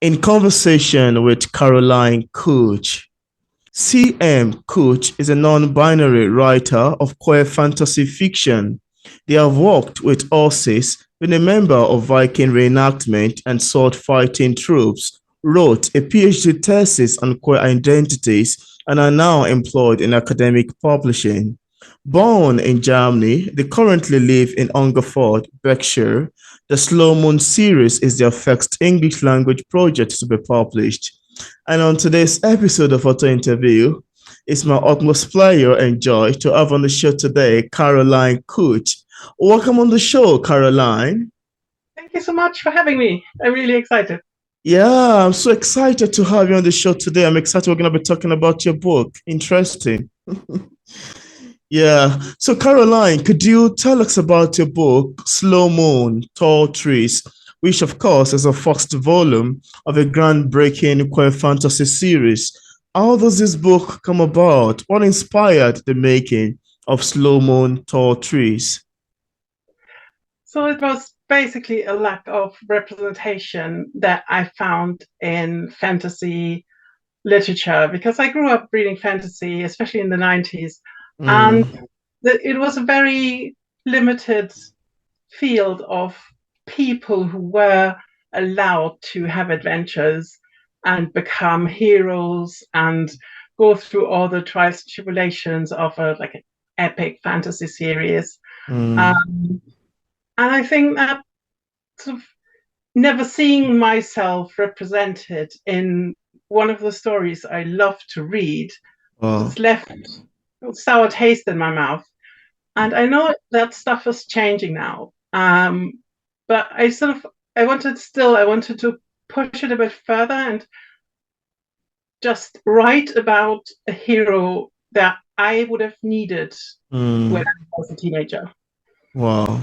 In conversation with Caroline Kuchtz. C.M. Kuchtz is a non-binary writer of queer fantasy fiction. They have worked with horses, been a member of Viking reenactment and sword-fighting troupes, wrote a PhD thesis on queer identities, and are now employed in academic publishing. Born in Germany, they currently live in Hungerford, Berkshire. The Sloe Moon series is their first English language project to be published. And on today's episode of Auto Interview, it's my utmost pleasure and joy to have on the show today Caroline Kuchtz. Welcome on the show, Caroline. Thank you so much for having me. I'm really excited. Yeah, I'm so excited to have you on the show today. I'm excited we're going to be talking about your book. Interesting. Yeah. So, Caroline, could you tell us about your book, Sloe Moon, Tall Trees, which, of course, is a first volume of a groundbreaking queer fantasy series? How does this book come about? What inspired the making of Sloe Moon, Tall Trees? So it was basically a lack of representation that I found in fantasy literature because I grew up reading fantasy, especially in the 90s, and Mm, it was a very limited field of people who were allowed to have adventures and become heroes and go through all the trials and tribulations of an epic fantasy series. mm, Um, and I think that sort of never seeing myself represented in one of the stories I love to read wow. just left a sour taste in my mouth. And I know that stuff is changing now. But I wanted to push it a bit further and just write about a hero that I would have needed when Mm, I was a teenager. wow.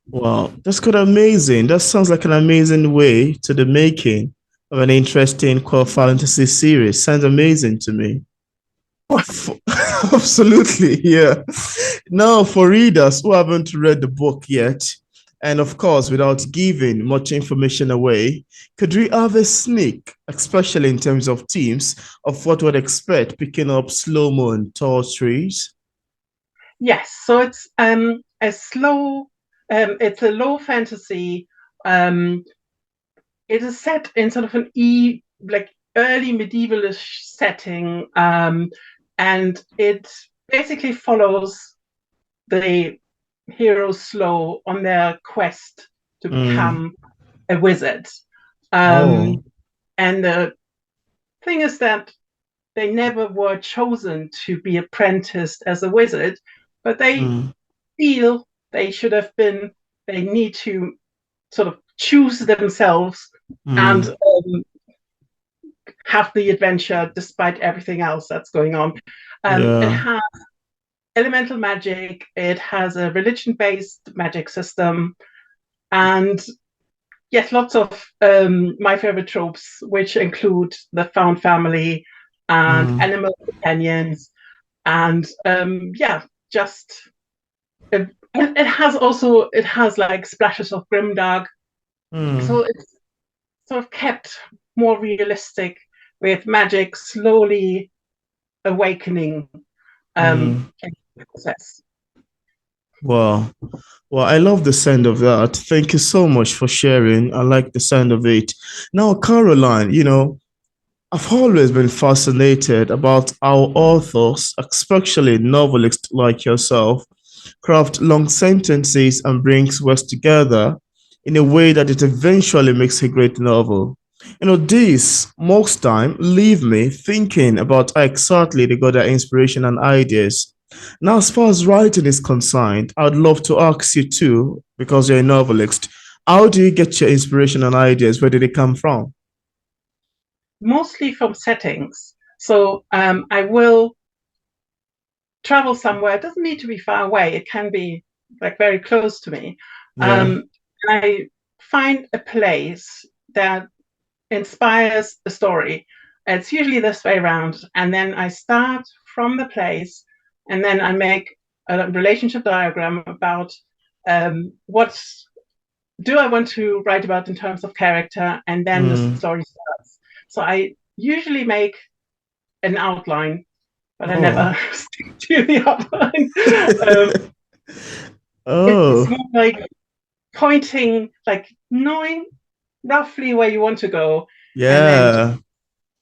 Wow. That's quite amazing. That sounds like an amazing way to the making of an interesting core fantasy series. Sounds amazing to me. F- Absolutely, yeah. Now, for readers who haven't read the book yet, and of course, without giving much information away, could we have a sneak, especially in terms of themes, of what would expect picking up Slow Moon, Tall Trees? Yes, so it's a low fantasy. Um, it is set in sort of like early medievalish setting, and it basically follows the hero Slow on their quest to Mm. become a wizard. Um, Oh. and the thing is that they never were chosen to be apprenticed as a wizard, but they Mm. feel they should have been, they need to sort of choose themselves and Mm. have the adventure despite everything else that's going on. It Yeah. has elemental magic, it has a religion based magic system, and yes, lots of my favorite tropes, which include the found family and Mm. animal companions, and yeah, just it has like splashes of grimdark, Mm. so it's sort of kept more realistic with magic slowly awakening Mm. in the process. Wow. Well, I love the sound of that. Thank you so much for sharing. I like the sound of it. Now, Caroline, I've always been fascinated about how authors, especially novelists like yourself, craft long sentences and brings words together in a way that it eventually makes a great novel. This most time leave me thinking about how exactly they got their inspiration and ideas. Now, as far as writing is concerned, I'd love to ask you too, because you're a novelist, how do you get your inspiration and ideas? Where did they come from? Mostly from settings. So I will travel somewhere. It doesn't need to be far away. It can be like very close to me. Yeah. Um, I find a place that inspires a story. It's usually this way around. And then I start from the place and then I make a relationship diagram about what do I want to write about in terms of character, and then the Mm. story starts. So I usually make an outline, but I Oh. never stick to the outline. Um, it's Oh, more like pointing, like knowing roughly where you want to go, and then just yeah.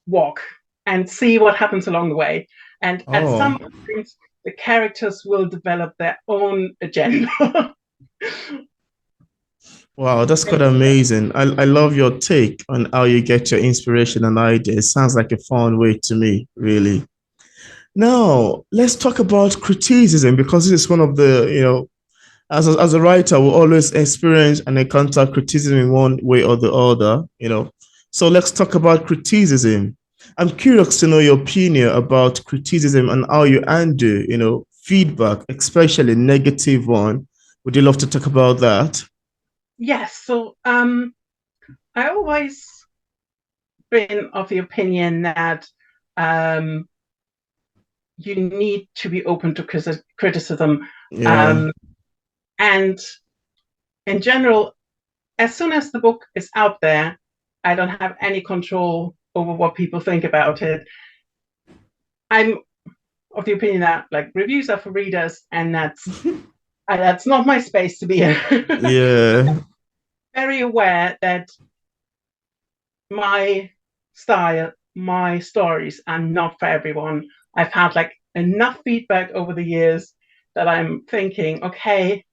walk and see what happens along the way. And at Oh, some point, the characters will develop their own agenda. wow, that's quite amazing. I love your take on how you get your inspiration and ideas. Sounds like a fun way to me, really. Now, let's talk about criticism because this is one of the, as a writer, we always experience and encounter criticism in one way or the other. So let's talk about criticism. I'm curious to know your opinion about criticism and how you handle, feedback, especially negative one. Would you love to talk about that? Yes, so I always been of the opinion that um, you need to be open to criticism. Yeah, Um, and in general, as soon as the book is out there, I don't have any control over what people think about it. I'm of the opinion that like reviews are for readers, and that's not my space to be in. yeah, Very aware that my style, my stories are not for everyone. I've had like enough feedback over the years that I'm thinking, okay,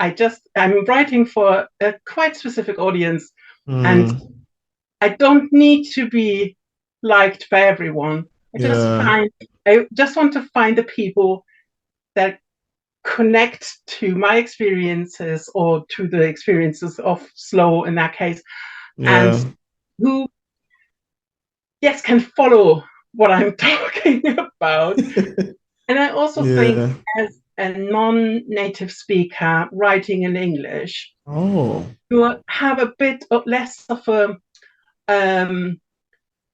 I'm writing for a quite specific audience, and mm, I don't need to be liked by everyone. yeah, I just want to find the people that connect to my experiences or to the experiences of Sloe in that case, and yeah, who, yes, can follow what I'm talking about. And I also think yeah. as a non-native speaker writing in English, Oh, you have a bit of less of a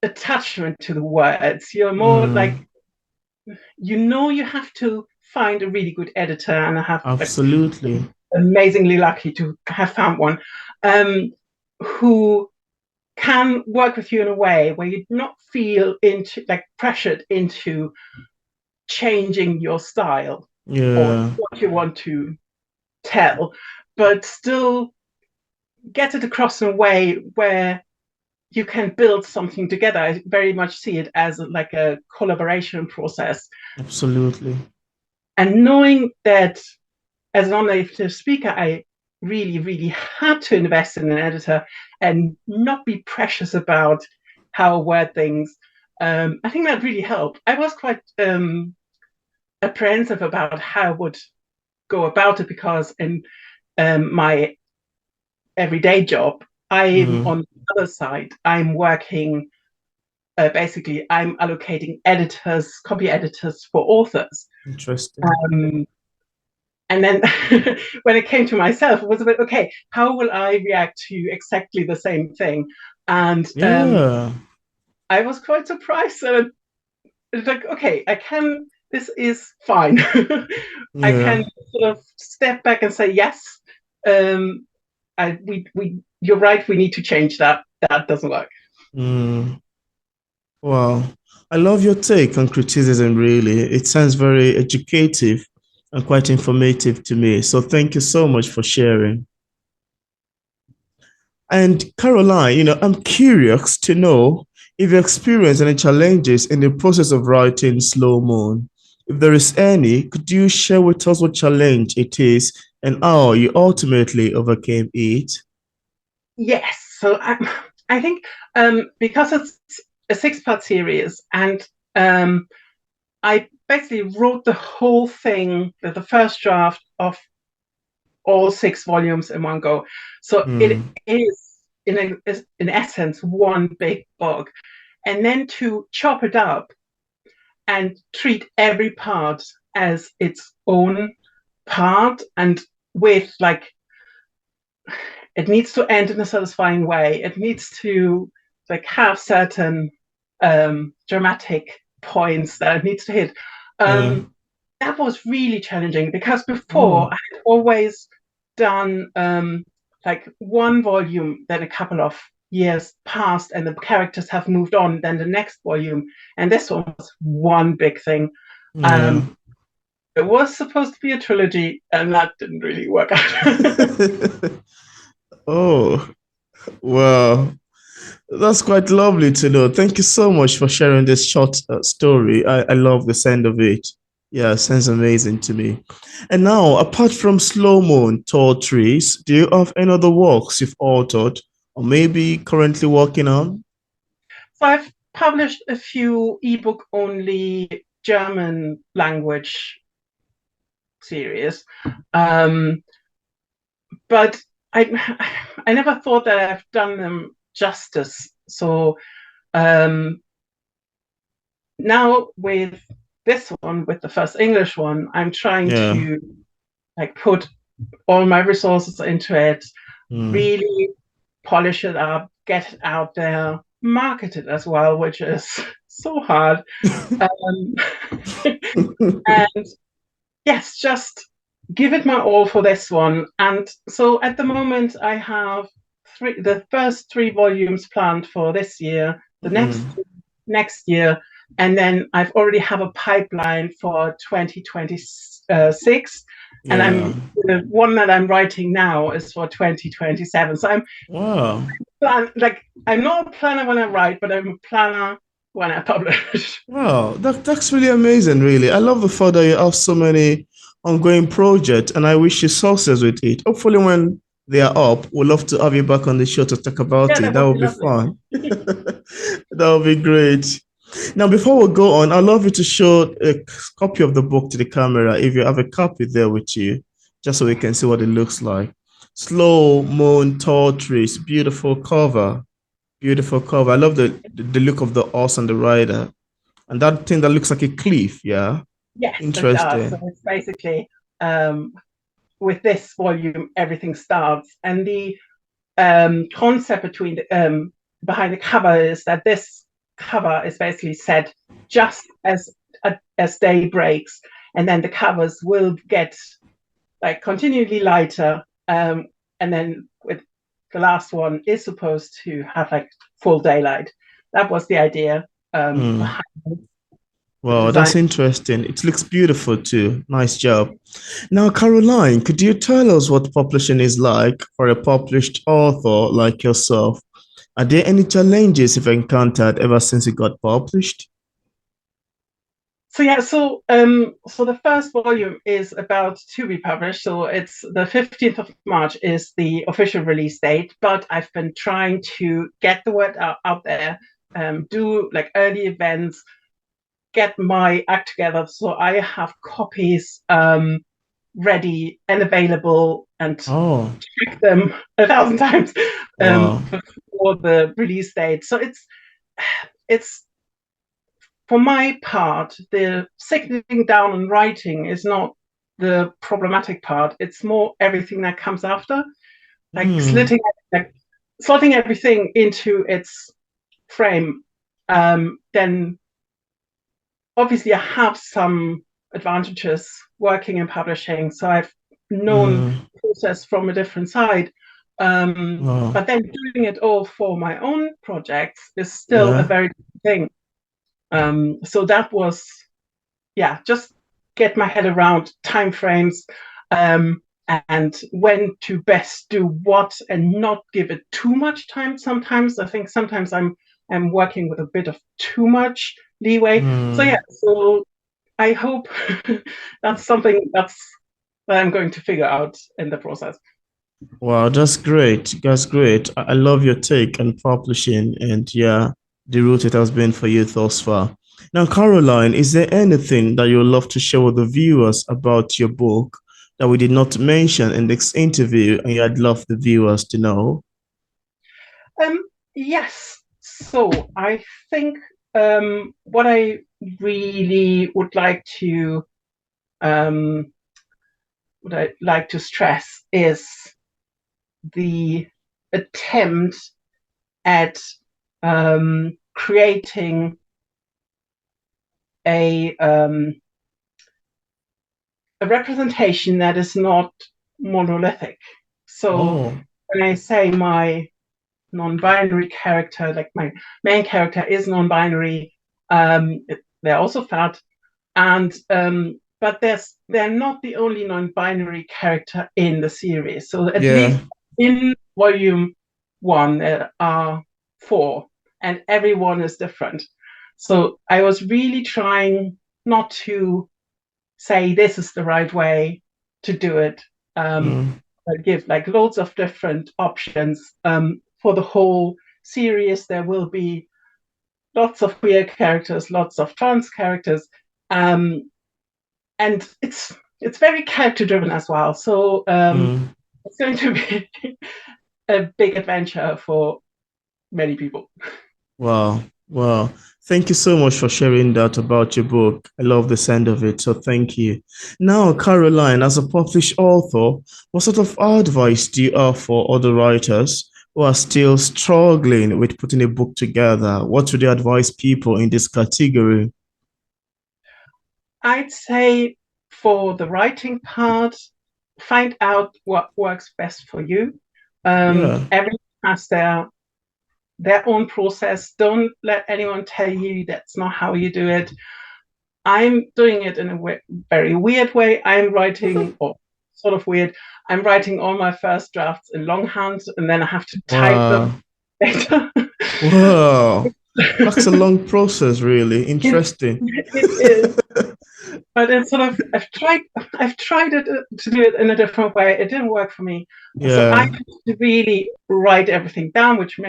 attachment to the words. You're more like, mm, you have to find a really good editor, and I have like absolutely. amazingly lucky to have found one who can work with you in a way where you do not feel into like pressured into changing your style or Yeah, what you want to tell, but still get it across in a way where you can build something together. I very much see it as like a collaboration process. absolutely. And knowing that as a non-native speaker, I really, really had to invest in an editor and not be precious about how I word things. I think that really helped. I was quite apprehensive about how I would go about it because in my everyday job, I'm Mm, on the other side. I'm working basically. I'm allocating editors, copy editors for authors. interesting. Um, and then when it came to myself, it was a bit okay. How will I react to exactly the same thing? And Yeah, I was quite surprised. So it's like, okay, I can. This is fine. I yeah. can sort of step back and say yes. Um, you're right. We need to change that. That doesn't work. Mm, wow. I love your take on criticism, really. It sounds very educative and quite informative to me. So thank you so much for sharing. And Caroline, I'm curious to know if you experienced any challenges in the process of writing Slow Moon. If there is any, could you share with us what challenge it is and how you ultimately overcame it? Yes. So I think because it's a six-part series, and I basically wrote the whole thing, the first draft of all six volumes in one go. So it Hmm. is, in essence, one big book. And then to chop it up and treat every part as its own part, and with like, it needs to end in a satisfying way. It needs to like have certain dramatic points that it needs to hit. Yeah. That was really challenging because Oh. before I had always done like one volume, then a couple of years passed and the characters have moved on, then the next volume. And this one was one big thing. Yeah. It was supposed to be a trilogy, and that didn't really work out. Oh, wow. That's quite lovely to know. Thank you so much for sharing this short story. I love the sound of it. Yeah, it sounds amazing to me. And now, apart from Sloe Moon, Tall Trees, do you have any other works you've authored or maybe currently working on? So I've published a few ebook only German language series, but I never thought that I've done them justice. So um, now with this one, with the first English one, I'm trying Yeah. to like put all my resources into it, Mm. really polish it up, get it out there, market it as well, which is so hard. Um, and yes, just give it my all for this one. And so at the moment, I have the first three volumes planned for this year, the Mm. next year, and then I've already have a pipeline for 2026. And Yeah. the one that I'm writing now is for 2027. So Wow. I'm not a planner when I write, but I'm a planner when I publish. Wow, that's really amazing, really. I love the fact that you have so many ongoing projects, and I wish you success with it. Hopefully, when they are up, we'd love to have you back on the show to talk about Yeah, it. that That would be would be lovely. fun. That would be great. Now, before we go on, I'd love you to show a copy of the book to the camera if you have a copy there with you, just so we can see what it looks like. Slow Moon Tall Trees, beautiful cover. Beautiful cover. I love the look of the horse and the rider. And that thing that looks like a cliff, yeah. Yes, it does. So Interesting. it's basically um, with this volume, everything starts, and the concept behind the cover is that this cover is basically set just as day breaks, and then the covers will get like continually lighter, and then with the last one is supposed to have like full daylight. That was the idea Hmm. behind the Wow, design. that's interesting. It looks beautiful too. Nice job. Now, Caroline, could you tell us what publishing is like for a published author like yourself? Are there any challenges you've encountered ever since it got published? So yeah, so the first volume is about to be published. So it's the 15th of March is the official release date, but I've been trying to get the word out there, do like early events, get my act together. So I have copies ready and available, and Oh, check them 1,000 times wow. before the release date. So it's for my part, the sitting down and writing is not the problematic part. It's more everything that comes after, like Hmm. like slotting everything into its frame. Then obviously I have some advantages working in publishing, so I've known Hmm. the process from a different side. Wow. But then doing it all for my own projects is still a Yeah. very different thing. So that was, yeah, just get my head around timeframes, um, and when to best do what and not give it too much time. Sometimes I think sometimes I'm working with a bit of too much leeway. So yeah, Hmm. so I hope that's something that I'm going to figure out in the process. Wow, that's great. That's great. I love your take on publishing and yeah, the route it has been for you thus far. Now, Caroline, is there anything that you would love to share with the viewers about your book that we did not mention in this interview and you'd love the viewers to know? Um, yes. So I think what I really um, would I like to stress is the attempt at creating a um, a representation that is not monolithic. So Oh, when I say my non-binary character, like my main character is non-binary, they're also fat, and but they're not the only non-binary character in the series. So at Yeah. least in volume 1 there are 4, and everyone is different. So I was really trying not to say this is the right way to do it. Mm, But give like loads of different options. For the whole series, there will be lots of queer characters, lots of trans characters, and it's very character driven as well. So mm. it's going to be a big adventure for many people. Wow. Wow. Thank you so much for sharing that about your book. I love the sound of it. So thank you. Now, Caroline, as a published author, what sort of advice do you have for other writers who are still struggling with putting a book together? What would you advise people in this category? I'd say for the writing part, find out what works best for you. Yeah. Everyone has their own process. Don't let anyone tell you that's not how you do it. I'm doing it in a very weird way. I'm writing, or sort of weird, I'm writing all my first drafts in longhand, and then I have to type them Wow. later. Wow. That's a long process, really. Interesting. It is, but it's sort of I've tried it to do it in a different way. It didn't work for me, so I Yeah. have to really write everything down, which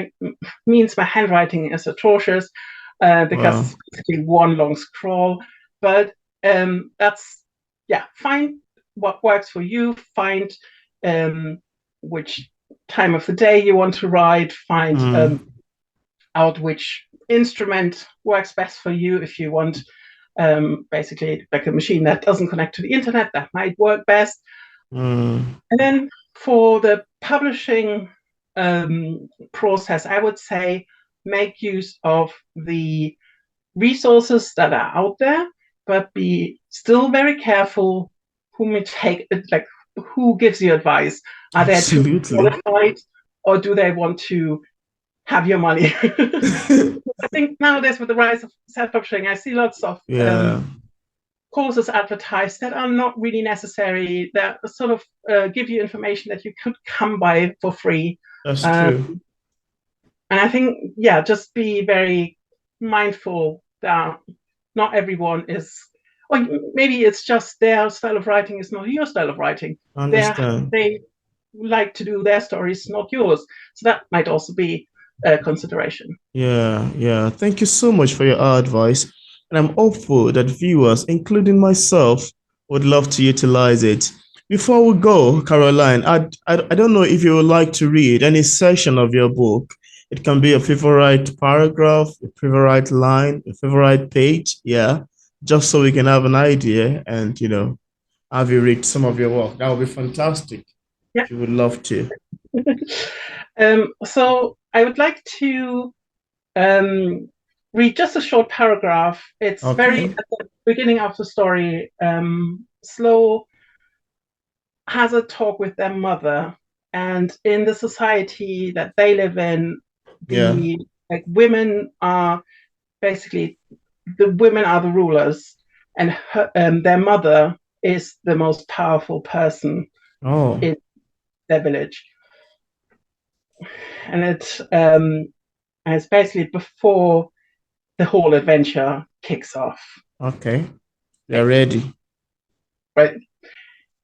means my handwriting is atrocious because Wow. it's basically one long scroll. But that's yeah. Find what works for you. Find which time of the day you want to write. Find Mm, out which instrument works best for you. If you want basically like a machine that doesn't connect to the internet, that might work best. mm. And then for the publishing process, I would say make use of the resources that are out there, but be still very careful whom you take, like who gives you advice. Are they too Absolutely. qualified, or do they want to have your money? I think nowadays with the rise of self-publishing, I see lots of Yeah, courses advertised that are not really necessary, that sort of give you information that you could come by for free. that's Um, true. and I think, yeah, just be very mindful that not everyone is, or maybe it's just their style of writing is not your style of writing. Understand. They like to do their stories, not yours. So that might also be a consideration. Yeah, yeah. Thank you so much for your advice. And I'm hopeful that viewers, including myself, would love to utilize it. Before we go, Caroline, I don't know if you would like to read any section of your book. It can be a favorite paragraph, a favorite line, a favorite page. Yeah, just so we can have an idea and, have you read some of your work. That would be fantastic Yeah. if you would love to. So I would like to read just a short paragraph. It's very Okay. at the beginning of the story. Sloe has a talk with their mother, and in the society that they live in, Yeah. the like women are basically the women are the rulers, and their mother is the most powerful person Oh, in their village, and it's basically before the whole adventure kicks off. okay. They're ready. Right.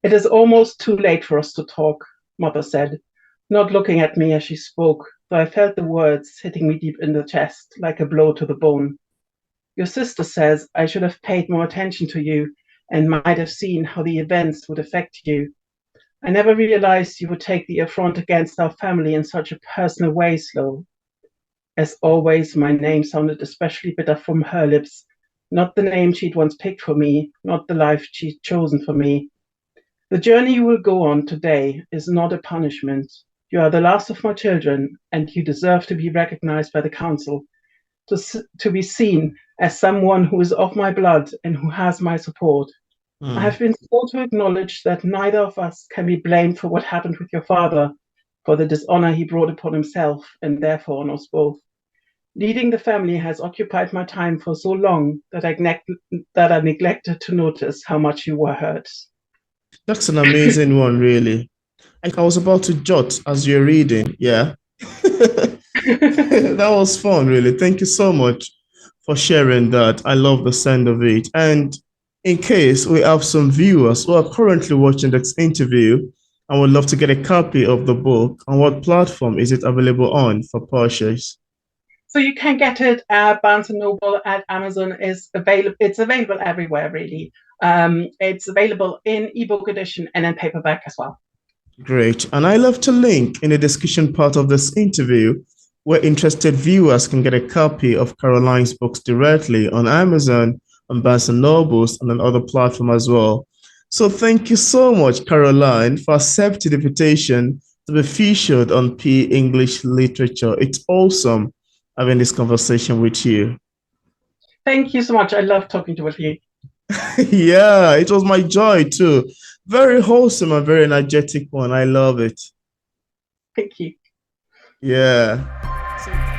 It is almost too late for us to talk, Mother said, not looking at me as she spoke, though I felt the words hitting me deep in the chest like a blow to the bone. Your sister says I should have paid more attention to you and might have seen how the events would affect you. I never realized you would take the affront against our family in such a personal way, Sloe. As always, my name sounded especially bitter from her lips. Not the name she'd once picked for me, not the life she'd chosen for me. The journey you will go on today is not a punishment. You are the last of my children, and you deserve to be recognized by the council, to be seen as someone who is of my blood and who has my support. I Hmm. have been told to acknowledge that neither of us can be blamed for what happened with your father, for the dishonor he brought upon himself and therefore on us both. Leading the family has occupied my time for so long that I neglected to notice how much you were hurt. That's an amazing one, really. Like I was about to jot as you're reading. Yeah. That was fun, really. Thank you so much for sharing that. I love the sound of it. And in case we have some viewers who are currently watching this interview and would love to get a copy of the book, on what platform is it available on for purchase? So you can get it at Barnes & Noble, at Amazon. It's available everywhere, really. It's available in ebook edition and in paperback as well. Great. And I love to link in the description part of this interview where interested viewers can get a copy of Caroline's books directly on Amazon, on Barnes & Nobles, and on other platforms as well. So thank you so much, Caroline, for accepting the invitation to be featured on P English Literature. It's awesome having this conversation with you. Thank you so much. I love talking to you. Yeah, it was my joy too. Very wholesome and very energetic one. I love it. Thank you. Yeah.